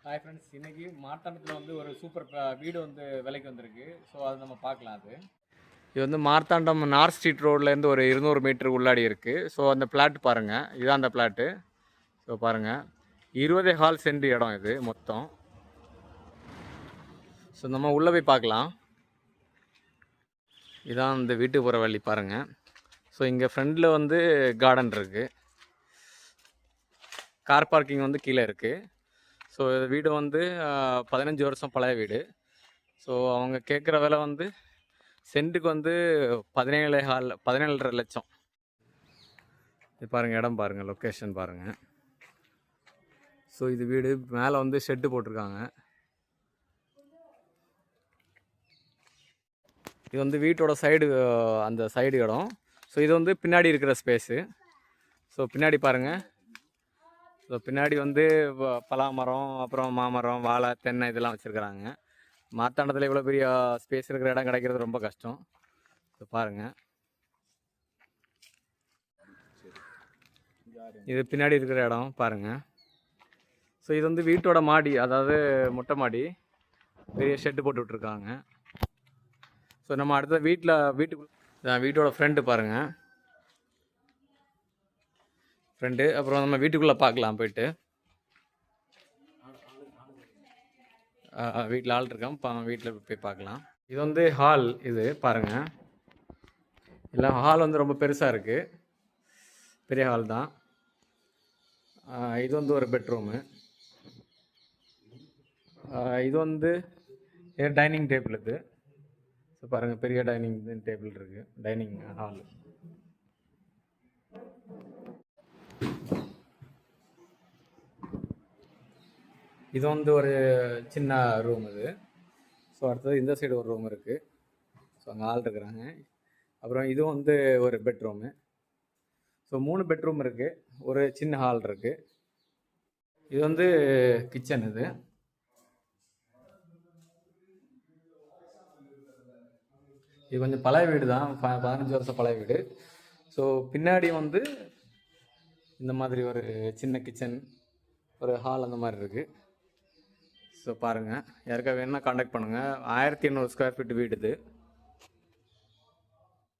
Hi friends, இன்னைக்கு மார்த்தாண்டத்தில் வந்து ஒரு சூப்பர் வீடு வந்து விலைக்கு வந்திருக்கு. ஸோ அது நம்ம பார்க்கலாம். இது வந்து மார்த்தாண்டம் நார்த் ஸ்ட்ரீட் ரோட்லேருந்து ஒரு 200 மீட்டர் உள்ளாடி இருக்குது. ஸோ அந்த பிளாட் பாருங்கள், இதுதான் அந்த பிளாட்டு. ஸோ பாருங்கள், 20 சென்ட் இடம் இது மொத்தம். ஸோ நம்ம உள்ளே போய் பார்க்கலாம். இதான் இந்த வீட்டுக்கு போகிற வழி பாருங்கள். ஸோ இங்கே ஃப்ரண்டில் வந்து கார்டன் இருக்குது, கார் பார்க்கிங் வந்து கீழே இருக்குது. ஸோ வீடு வந்து 15 வருஷம் பழைய வீடு. ஸோ அவங்க கேட்குற விலை வந்து சென்ட்டுக்கு வந்து 17.5 லட்சம். இது பாருங்கள், இடம் பாருங்கள், லொக்கேஷன் பாருங்கள். ஸோ இது வீடு மேலே வந்து ஷெட்டு போட்டிருக்காங்க. இது வந்து வீட்டோட சைடு, அந்த சைடு இடம். ஸோ இது வந்து பின்னாடி இருக்கிற ஸ்பேஸு. ஸோ பின்னாடி பாருங்கள், ஸோ பின்னாடி வந்து பலாமரம், அப்புறம் மாமரம், வாழை, தென்னை இதெல்லாம் வச்சுருக்குறாங்க. மார்த்தாண்டத்தில் இவ்வளோ பெரிய ஸ்பேஸ் இருக்கிற இடம் கிடைக்கிறது ரொம்ப கஷ்டம். ஸோ பாருங்கள், இது பின்னாடி இருக்கிற இடம் பாருங்கள். ஸோ இது வந்து வீட்டோட மாடி, அதாவது மொட்டை மாடி, பெரிய ஷெட்டு போட்டு விட்ருக்காங்க. ஸோ நம்ம அடுத்த வீட்டுக்குள்ள வீட்டோட ஃப்ரெண்டு பாருங்கள், ஃப்ரெண்டு. அப்புறம் நம்ம வீட்டுக்குள்ளே பார்க்கலாம் போயிட்டு. வீட்டில் ஆள் இருக்கான், வீட்டில் போய் பார்க்கலாம். இது வந்து ஹால், இது பாருங்கள். இல்லை, ஹால் வந்து ரொம்ப பெருசாக இருக்குது, பெரிய ஹால் தான். இது வந்து ஒரு பெட்ரூமு. இது வந்து டைனிங் டேபிள் இது. ஸோ பாருங்கள், பெரிய டைனிங் டேபிள் இருக்குது, டைனிங் ஹால். இது வந்து ஒரு சின்ன ரூம் இது. ஸோ அடுத்தது இந்த சைடு ஒரு ரூம் இருக்குது. ஸோ அங்கே ஆள் இருக்கிறாங்க. அப்புறம் இது வந்து ஒரு பெட்ரூமு. ஸோ 3 பெட்ரூம் இருக்குது, ஒரு சின்ன ஹால் இருக்குது. இது வந்து கிச்சன். இது கொஞ்சம் பழைய வீடு தான், 15 வருஷம் பழைய வீடு. ஸோ பின்னாடி வந்து இந்த மாதிரி ஒரு சின்ன கிச்சன், ஒரு ஹால் அந்த மாதிரி இருக்குது. ஸோ பாருங்கள், யாருக்கா வேணுன்னா காண்டாக்ட் பண்ணுங்கள். 1800 ஸ்கொயர் ஃபீட் வீடு இது.